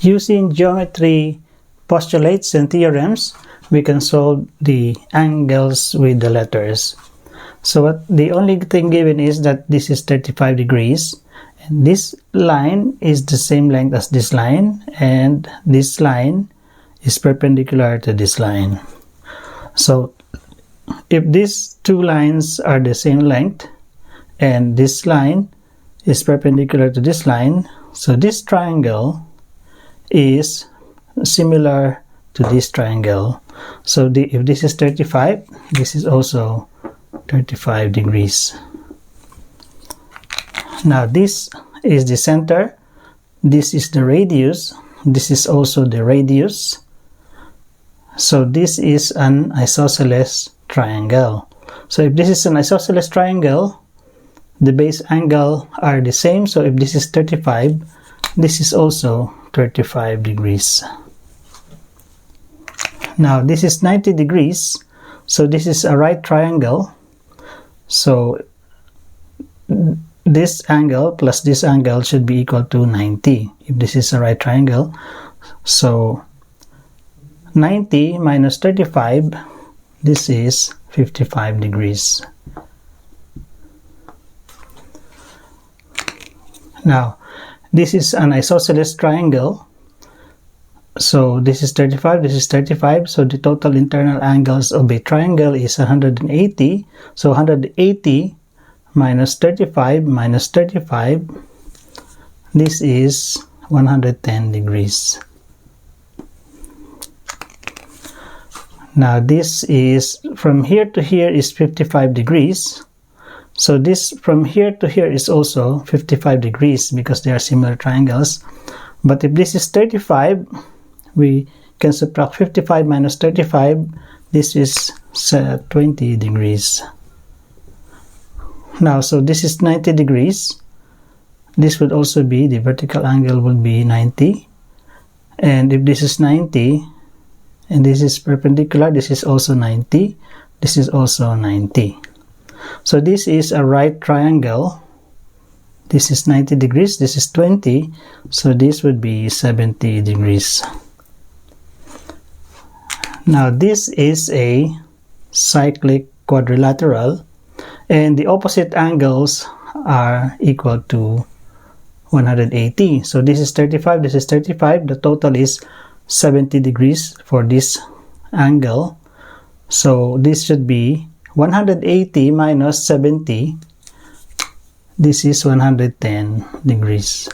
Using geometry postulates and theorems, we can solve the angles with the letters. So the only thing given is that this is 35 degrees, and this line is the same length as this line, and this line is perpendicular to this line. So if these two lines are the same length, and this line is perpendicular to this line, so this triangle is similar to this triangle. So if this is 35, this is also 35 degrees. Now this is the center, this is the radius, this is also the radius. So this is an isosceles triangle. So if this is an isosceles triangle, the base angle are the same. So if this is 35, this is also 35 degrees. Now this is 90 degrees, so this is a right triangle. So this angle plus this angle should be equal to 90 if this is a right triangle. So 90 minus 35, this is 55 degrees. Now this is an isosceles triangle. So this is 35, this is 35, so the total internal angles of a triangle is 180. So 180 minus 35 minus 35, this is 110 degrees. Now this is, from here to here is 55 degrees. So this from here to here is also 55 degrees because they are similar triangles. But if this is 35, we can subtract 55 minus 35, this is 20 degrees. Now, so this is 90 degrees. This would also be, the vertical angle would be 90. And if this is 90, and this is perpendicular, this is also 90. This is also 90. So this is a right triangle. This is 90 degrees, this is 20. So this would be 70 degrees. Now this is a cyclic quadrilateral, and the opposite angles are equal to 180. So this is 35, this is 35. The total is 70 degrees for this angle. So this should be 180 minus 70. This is 110 degrees.